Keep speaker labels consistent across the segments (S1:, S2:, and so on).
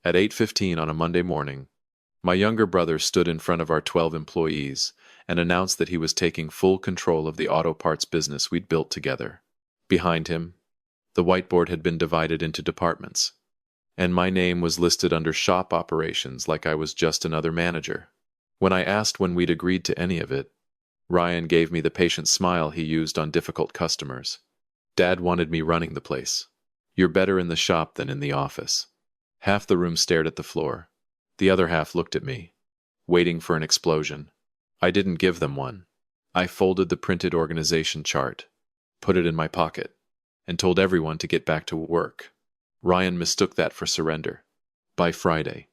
S1: At 8:15 on a Monday morning, my younger brother stood in front of our 12 employees and announced that he was taking full control of the auto parts business we'd built together. Behind him, the whiteboard had been divided into departments, and my name was listed under shop operations like I was just another manager. When I asked when we'd agreed to any of it, Ryan gave me the patient smile he used on difficult customers. Dad wanted me running the place. You're better in the shop than in the office. Half the room stared at the floor. The other half looked at me, waiting for an explosion. I didn't give them one. I folded the printed organization chart, put it in my pocket, and told everyone to get back to work. Ryan mistook that for surrender. By Friday,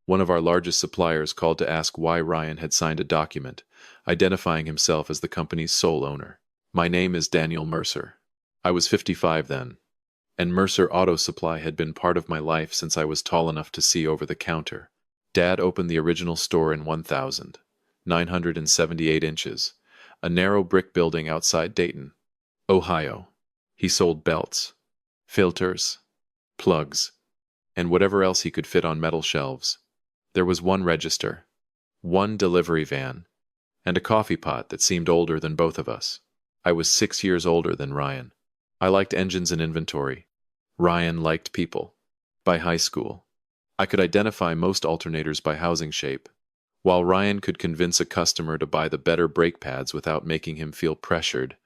S1: one of our largest suppliers called to ask why Ryan had signed a document, identifying himself as the company's sole owner. My name is Daniel Mercer. I was 55 then, and Mercer Auto Supply had been part of my life since I was tall enough to see over the counter. Dad opened the original store in 1,978 inches, a narrow brick building outside Dayton, Ohio. He sold belts, filters, plugs, and whatever else he could fit on metal shelves. There was one register, one delivery van, and a coffee pot that seemed older than both of us. I was 6 years older than Ryan. I liked engines and inventory. Ryan liked people. By high school, I could identify most alternators by housing shape, while Ryan could convince a customer to buy the better brake pads without making him feel pressured.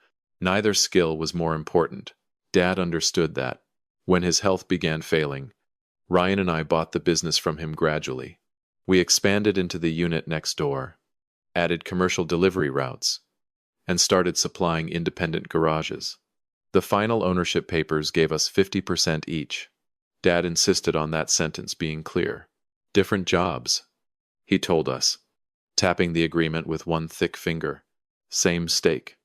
S1: Neither skill was more important. Dad understood that. When his health began failing, Ryan and I bought the business from him gradually. We expanded into the unit next door, added commercial delivery routes, and started supplying independent garages. The final ownership papers gave us 50% each. Dad insisted on that sentence being clear. Different jobs, he told us, tapping the agreement with one thick finger. Same stake.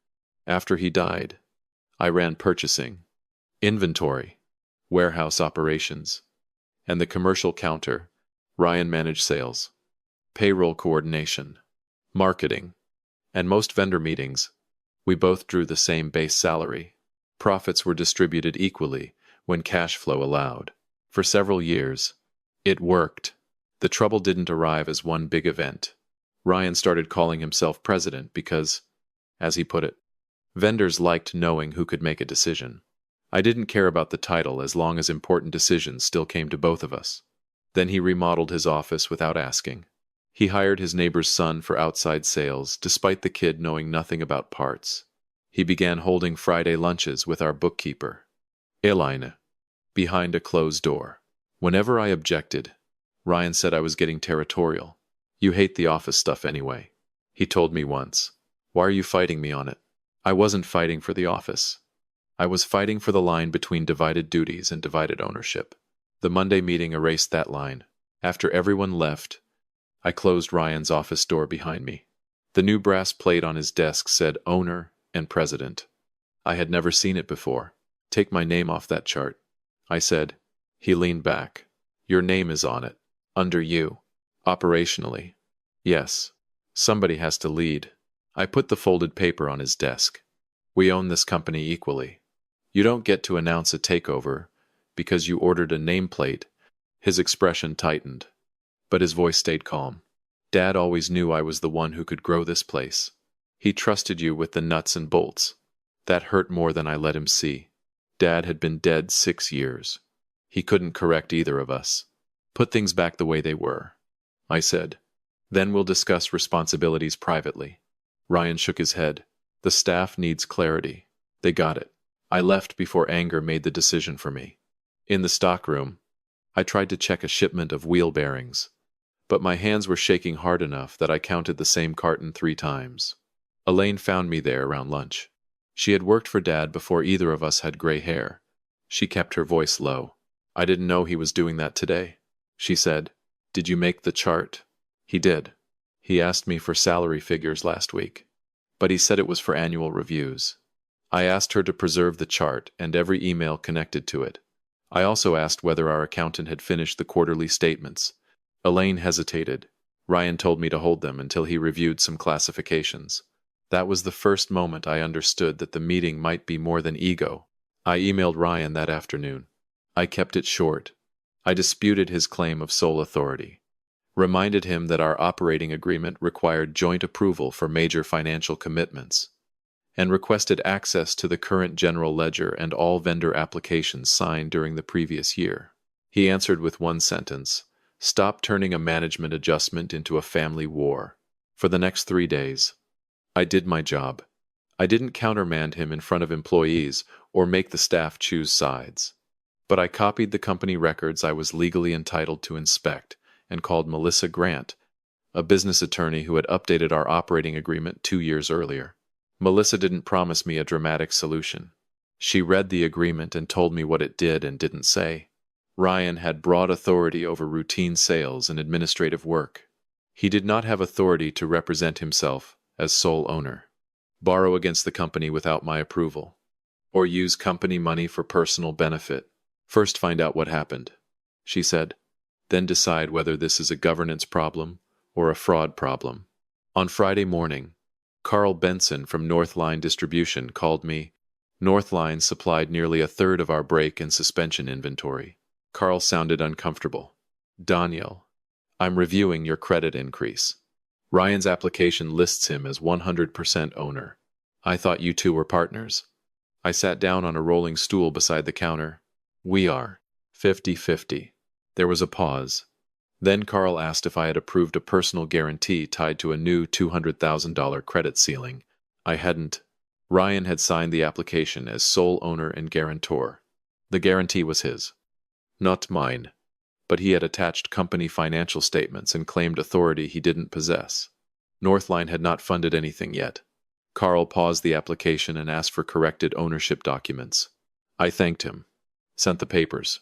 S1: After he died, I ran purchasing, inventory, warehouse operations, and the commercial counter. Ryan managed sales, payroll coordination, marketing, and most vendor meetings. We both drew the same base salary. Profits were distributed equally when cash flow allowed. For several years, it worked. The trouble didn't arrive as one big event. Ryan started calling himself president because, as he put it, vendors liked knowing who could make a decision. I didn't care about the title as long as important decisions still came to both of us. Then he remodeled his office without asking. He hired his neighbor's son for outside sales, despite the kid knowing nothing about parts. He began holding Friday lunches with our bookkeeper, Elaine, behind a closed door. Whenever I objected, Ryan said I was getting territorial. You hate the office stuff anyway, he told me once. Why are you fighting me on it? I wasn't fighting for the office. I was fighting for the line between divided duties and divided ownership. The Monday meeting erased that line. After everyone left, I closed Ryan's office door behind me. The new brass plate on his desk said owner and president. I had never seen it before. Take my name off that chart, I said. He leaned back. Your name is on it. Under you. Operationally. Yes. Somebody has to lead. I put the folded paper on his desk. We own this company equally. You don't get to announce a takeover because you ordered a nameplate. His expression tightened, but his voice stayed calm. Dad always knew I was the one who could grow this place. He trusted you with the nuts and bolts. That hurt more than I let him see. Dad had been dead 6 years. He couldn't correct either of us. Put things back the way they were, I said. Then we'll discuss responsibilities privately. Ryan shook his head. The staff needs clarity. They got it. I left before anger made the decision for me. In the stockroom, I tried to check a shipment of wheel bearings, but my hands were shaking hard enough that I counted the same carton 3 times. Elaine found me there around lunch. She had worked for Dad before either of us had gray hair. She kept her voice low. I didn't know he was doing that today, she said. Did you make the chart? He did. He asked me for salary figures last week, but he said it was for annual reviews. I asked her to preserve the chart and every email connected to it. I also asked whether our accountant had finished the quarterly statements. Elaine hesitated. Ryan told me to hold them until he reviewed some classifications. That was the first moment I understood that the meeting might be more than ego. I emailed Ryan that afternoon. I kept it short. I disputed his claim of sole authority, reminded him that our operating agreement required joint approval for major financial commitments, and requested access to the current general ledger and all vendor applications signed during the previous year. He answered with one sentence, "Stop turning a management adjustment into a family war." For the next 3 days, I did my job. I didn't countermand him in front of employees or make the staff choose sides. But I copied the company records I was legally entitled to inspect and called Melissa Grant, a business attorney who had updated our operating agreement 2 years earlier. Melissa didn't promise me a dramatic solution. She read the agreement and told me what it did and didn't say. Ryan had broad authority over routine sales and administrative work. He did not have authority to represent himself as sole owner, borrow against the company without my approval, or use company money for personal benefit. "First find out what happened," she said. "Then decide whether this is a governance problem or a fraud problem." On Friday morning, Carl Benson from Northline Distribution called me. Northline supplied nearly a third of our brake and suspension inventory. Carl sounded uncomfortable. "Daniel, I'm reviewing your credit increase. Ryan's application lists him as 100% owner. I thought you two were partners." I sat down on a rolling stool beside the counter. "We are 50-50. There was a pause. Then Carl asked if I had approved a personal guarantee tied to a new $200,000 credit ceiling. I hadn't. Ryan had signed the application as sole owner and guarantor. The guarantee was his, not mine, but he had attached company financial statements and claimed authority he didn't possess. Northline had not funded anything yet. Carl paused the application and asked for corrected ownership documents. I thanked him, sent the papers,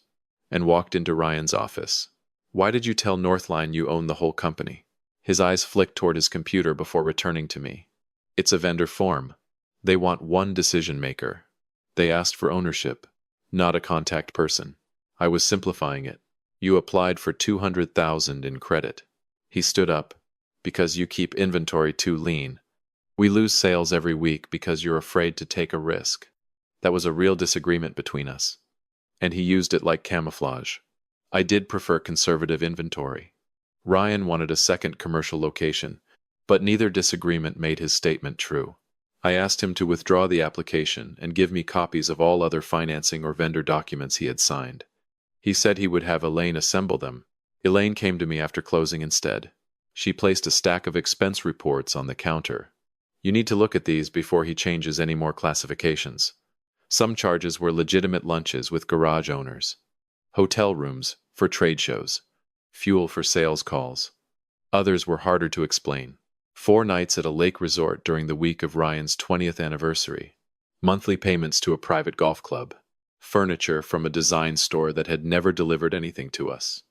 S1: and walked into Ryan's office. "Why did you tell Northline you own the whole company?" His eyes flicked toward his computer before returning to me. "It's a vendor form. They want one decision maker. They asked for ownership, not a contact person. I was simplifying it. You applied for $200,000 in credit." He stood up. "Because you keep inventory too lean. We lose sales every week because you're afraid to take a risk." That was a real disagreement between us, and he used it like camouflage. I did prefer conservative inventory. Ryan wanted a second commercial location, but neither disagreement made his statement true. I asked him to withdraw the application and give me copies of all other financing or vendor documents he had signed. He said he would have Elaine assemble them. Elaine came to me after closing instead. She placed a stack of expense reports on the counter. "You need to look at these before he changes any more classifications." Some charges were legitimate lunches with garage owners, hotel rooms for trade shows, fuel for sales calls. Others were harder to explain. 4 nights at a lake resort during the week of Ryan's 20th anniversary, monthly payments to a private golf club, furniture from a design store that had never delivered anything to us,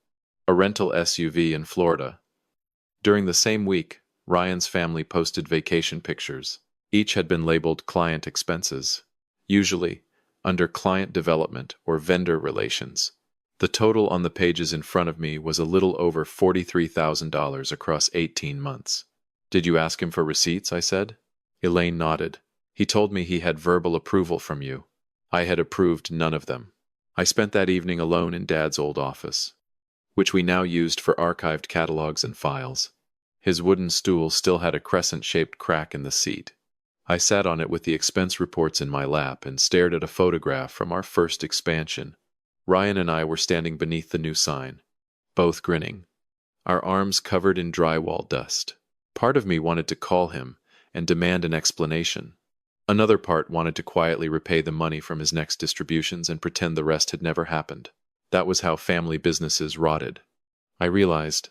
S1: a rental SUV in Florida. During the same week, Ryan's family posted vacation pictures. Each had been labeled client expenses, usually under client development or vendor relations. The total on the pages in front of me was a little over $43,000 across 18 months. "Did you ask him for receipts?" I said. Elaine nodded. "He told me he had verbal approval from you. I had approved none of them." I spent that evening alone in Dad's old office, which we now used for archived catalogs and files. His wooden stool still had a crescent-shaped crack in the seat. I sat on it with the expense reports in my lap and stared at a photograph from our first expansion. Ryan and I were standing beneath the new sign, both grinning, our arms covered in drywall dust. Part of me wanted to call him and demand an explanation. Another part wanted to quietly repay the money from his next distributions and pretend the rest had never happened. That was how family businesses rotted. I realized,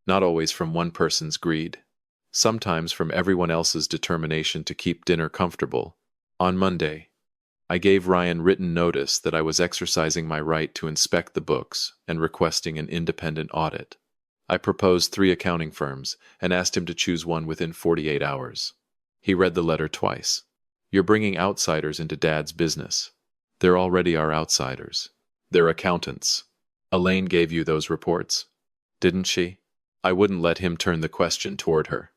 S1: not always from one person's greed, sometimes from everyone else's determination to keep dinner comfortable. On Monday, I gave Ryan written notice that I was exercising my right to inspect the books and requesting an independent audit. I proposed 3 accounting firms and asked him to choose one within 48 hours. He read the letter twice. "You're bringing outsiders into Dad's business. They're already our outsiders. They're accountants. Elaine gave you those reports, didn't she?" I wouldn't let him turn the question toward her.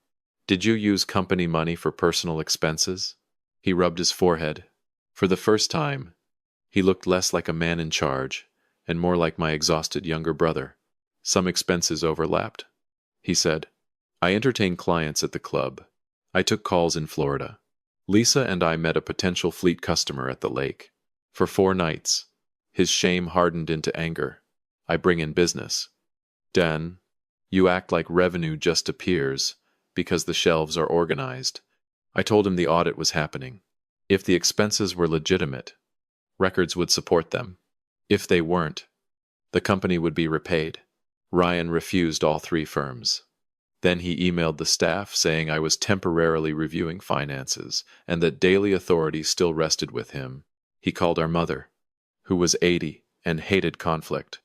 S1: "Did you use company money for personal expenses?" He rubbed his forehead. For the first time, he looked less like a man in charge and more like my exhausted younger brother. Some expenses overlapped. He said, I entertained clients at the club. I took calls in Florida. Lisa and I met a potential fleet customer at the lake. For 4 nights. His shame hardened into anger. I bring in business. Dan, you act like revenue just appears because the shelves are organized. I told him the audit was happening. If the expenses were legitimate, records would support them. If they weren't, the company would be repaid. Ryan refused all 3 firms. Then he emailed the staff saying I was temporarily reviewing finances and that daily authority still rested with him. He called our mother, who was 80 and hated conflict,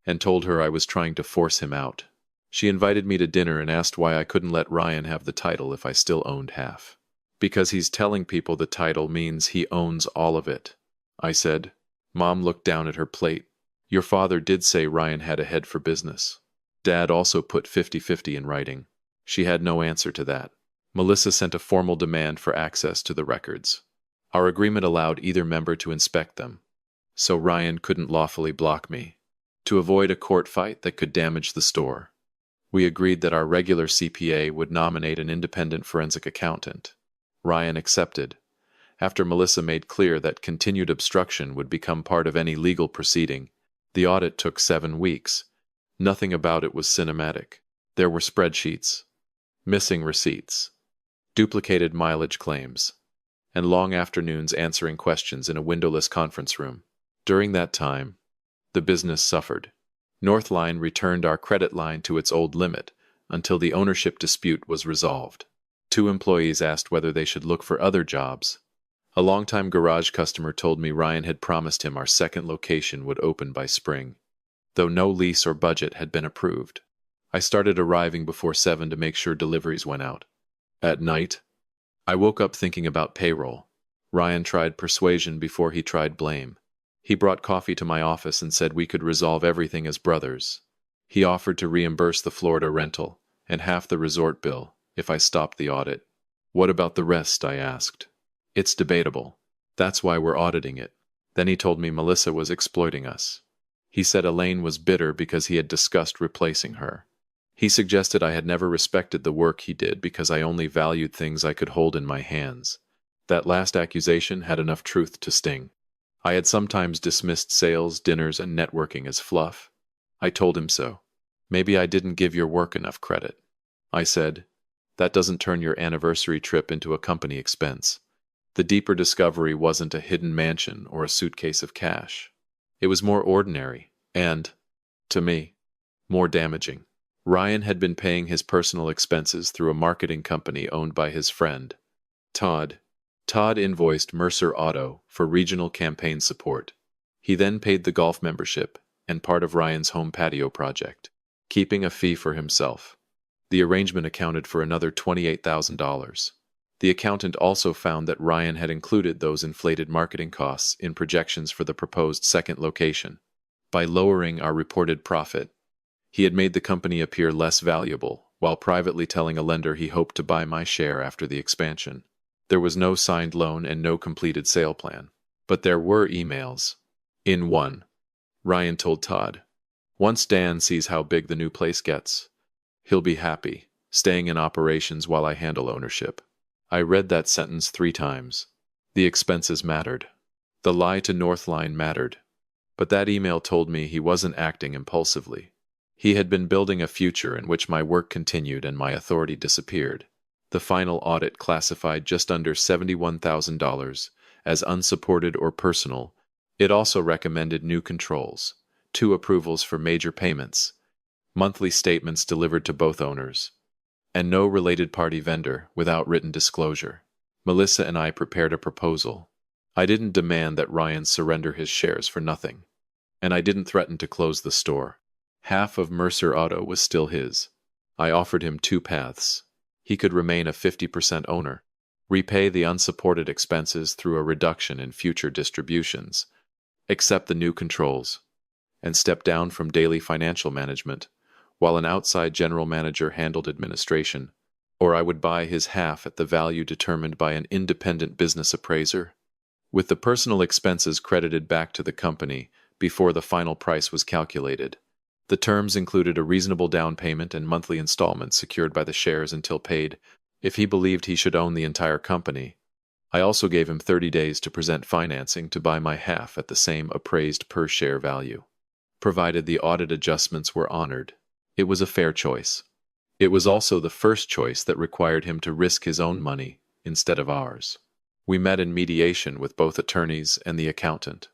S1: and told her I was trying to force him out. She invited me to dinner and asked why I couldn't let Ryan have the title if I still owned half. Because he's telling people the title means he owns all of it, I said. Mom looked down at her plate. Your father did say Ryan had a head for business. Dad also put 50-50 in writing. She had no answer to that. Melissa sent a formal demand for access to the records. Our agreement allowed either member to inspect them, so Ryan couldn't lawfully block me. To avoid a court fight that could damage the store, we agreed that our regular CPA would nominate an independent forensic accountant. Ryan accepted, after Melissa made clear that continued obstruction would become part of any legal proceeding. The audit took 7 weeks. Nothing about it was cinematic. There were spreadsheets, missing receipts, duplicated mileage claims, and long afternoons answering questions in a windowless conference room. During that time, the business suffered. Northline returned our credit line to its old limit until the ownership dispute was resolved. 2 employees asked whether they should look for other jobs. A longtime garage customer told me Ryan had promised him our second location would open by spring, though no lease or budget had been approved. I started arriving before 7 to make sure deliveries went out. At night, I woke up thinking about payroll. Ryan tried persuasion before he tried blame. He brought coffee to my office and said we could resolve everything as brothers. He offered to reimburse the Florida rental and half the resort bill if I stopped the audit. What about the rest? I asked. It's debatable. That's why we're auditing it. Then he told me Melissa was exploiting us. He said Elaine was bitter because he had discussed replacing her. He suggested I had never respected the work he did because I only valued things I could hold in my hands. That last accusation had enough truth to sting. I had sometimes dismissed sales, dinners, and networking as fluff. I told him so. Maybe I didn't give your work enough credit. I said, that doesn't turn your anniversary trip into a company expense. The deeper discovery wasn't a hidden mansion or a suitcase of cash. It was more ordinary and, to me, more damaging. Ryan had been paying his personal expenses through a marketing company owned by his friend, Todd. Todd invoiced Mercer Auto for regional campaign support. He then paid the golf membership and part of Ryan's home patio project, keeping a fee for himself. The arrangement accounted for another $28,000. The accountant also found that Ryan had included those inflated marketing costs in projections for the proposed second location. By lowering our reported profit, he had made the company appear less valuable, while privately telling a lender he hoped to buy my share after the expansion. There was no signed loan and no completed sale plan. But there were emails. In one, Ryan told Todd, once Dan sees how big the new place gets, he'll be happy, staying in operations while I handle ownership. I read that sentence 3 times. The expenses mattered. The lie to Northline mattered. But that email told me he wasn't acting impulsively. He had been building a future in which my work continued and my authority disappeared. The final audit classified just under $71,000 as unsupported or personal. It also recommended new controls, 2 approvals for major payments, monthly statements delivered to both owners, and no related party vendor without written disclosure. Melissa and I prepared a proposal. I didn't demand that Ryan surrender his shares for nothing, and I didn't threaten to close the store. Half of Mercer Auto was still his. I offered him 2 paths. He could remain a 50% owner, repay the unsupported expenses through a reduction in future distributions, accept the new controls, and step down from daily financial management, while an outside general manager handled administration, or I would buy his half at the value determined by an independent business appraiser. With the personal expenses credited back to the company before the final price was calculated. The terms included a reasonable down payment and monthly installments secured by the shares until paid, if he believed he should own the entire company. I also gave him 30 days to present financing to buy my half at the same appraised per-share value, provided the audit adjustments were honored. It was a fair choice. It was also the first choice that required him to risk his own money instead of ours. We met in mediation with both attorneys and the accountant.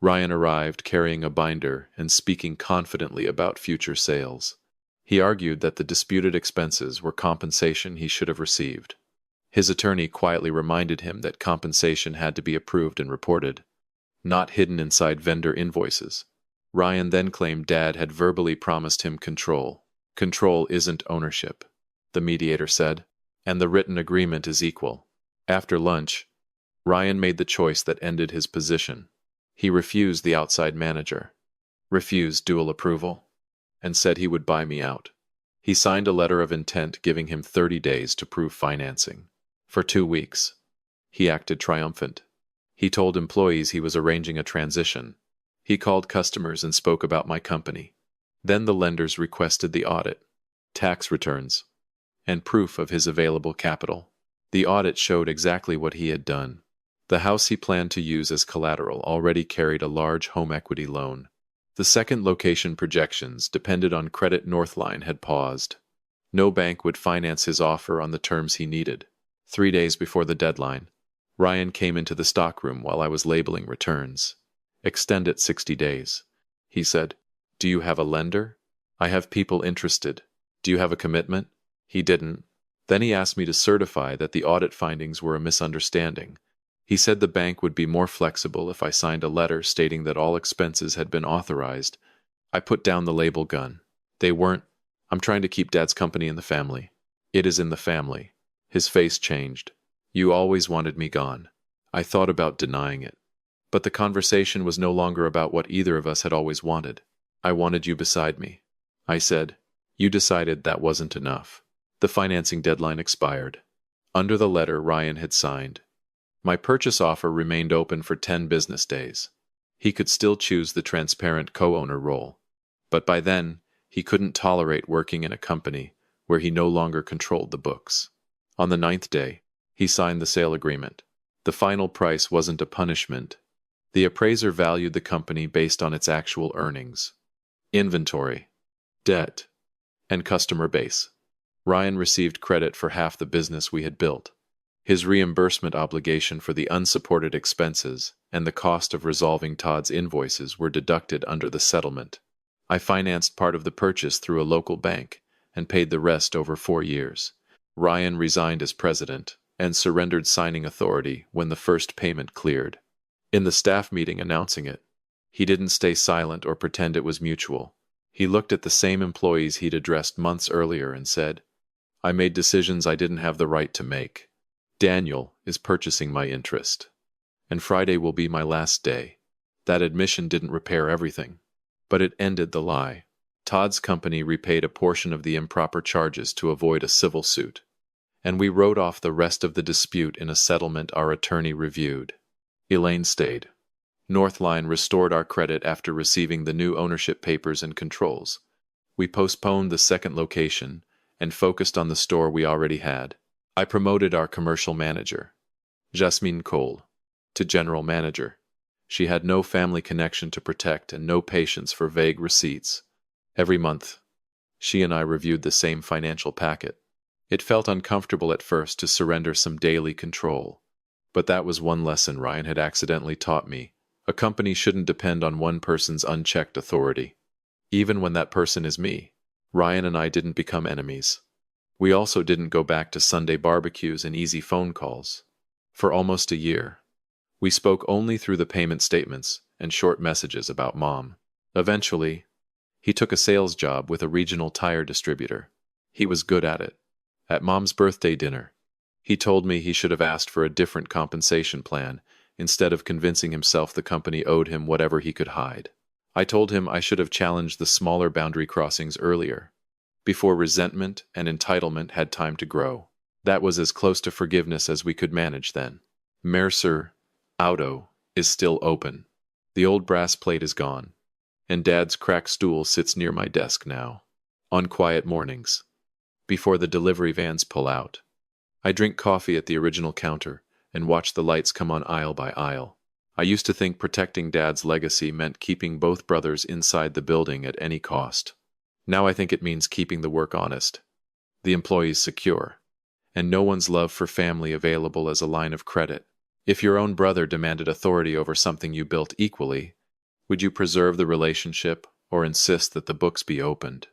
S1: Ryan arrived carrying a binder and speaking confidently about future sales. He argued that the disputed expenses were compensation he should have received. His attorney quietly reminded him that compensation had to be approved and reported, not hidden inside vendor invoices. Ryan then claimed Dad had verbally promised him control. Control isn't ownership, the mediator said, and the written agreement is equal. After lunch, Ryan made the choice that ended his position. He refused the outside manager, refused dual approval, and said he would buy me out. He signed a letter of intent giving him 30 days to prove financing. For 2 weeks, he acted triumphant. He told employees he was arranging a transition. He called customers and spoke about my company. Then the lenders requested the audit, tax returns, and proof of his available capital. The audit showed exactly what he had done. The house he planned to use as collateral already carried a large home equity loan. The second location projections depended on credit. Northline had paused. No bank would finance his offer on the terms he needed. 3 days before the deadline, Ryan came into the stockroom while I was labeling returns. Extend it 60 days. He said, "Do you have a lender? I have people interested. Do you have a commitment?" He didn't. Then he asked me to certify that the audit findings were a misunderstanding. He said the bank would be more flexible if I signed a letter stating that all expenses had been authorized. I put down the label gun. They weren't. I'm trying to keep Dad's company in the family. It is in the family. His face changed. You always wanted me gone. I thought about denying it. But the conversation was no longer about what either of us had always wanted. I wanted you beside me. I said, you decided that wasn't enough. The financing deadline expired. Under the letter Ryan had signed, my purchase offer remained open for 10 business days. He could still choose the transparent co-owner role. But by then, he couldn't tolerate working in a company where he no longer controlled the books. On the 9th day, he signed the sale agreement. The final price wasn't a punishment. The appraiser valued the company based on its actual earnings, inventory, debt, and customer base. Ryan received credit for half the business we had built. His reimbursement obligation for the unsupported expenses and the cost of resolving Todd's invoices were deducted under the settlement. I financed part of the purchase through a local bank and paid the rest over 4 years. Ryan resigned as president and surrendered signing authority when the first payment cleared. In the staff meeting announcing it, he didn't stay silent or pretend it was mutual. He looked at the same employees he'd addressed months earlier and said, I made decisions I didn't have the right to make. Daniel is purchasing my interest. And Friday will be my last day. That admission didn't repair everything, but it ended the lie. Todd's company repaid a portion of the improper charges to avoid a civil suit, and we wrote off the rest of the dispute in a settlement our attorney reviewed. Elaine stayed. Northline restored our credit after receiving the new ownership papers and controls. We postponed the second location and focused on the store we already had. I promoted our commercial manager, Jasmine Cole, to general manager. She had no family connection to protect and no patience for vague receipts. Every month, she and I reviewed the same financial packet. It felt uncomfortable at first to surrender some daily control, but that was one lesson Ryan had accidentally taught me. A company shouldn't depend on one person's unchecked authority. Even when that person is me. Ryan and I didn't become enemies. We also didn't go back to Sunday barbecues and easy phone calls. For almost a year, we spoke only through the payment statements and short messages about Mom. Eventually, he took a sales job with a regional tire distributor. He was good at it. At Mom's birthday dinner, he told me he should have asked for a different compensation plan instead of convincing himself the company owed him whatever he could hide. I told him I should have challenged the smaller boundary crossings earlier, before resentment and entitlement had time to grow. That was as close to forgiveness as we could manage then. Mercer Auto is still open. The old brass plate is gone, and Dad's cracked stool sits near my desk now. On quiet mornings, before the delivery vans pull out, I drink coffee at the original counter and watch the lights come on aisle by aisle. I used to think protecting Dad's legacy meant keeping both brothers inside the building at any cost. Now I think it means keeping the work honest, the employees secure, and no one's love for family available as a line of credit. If your own brother demanded authority over something you built equally, would you preserve the relationship or insist that the books be opened?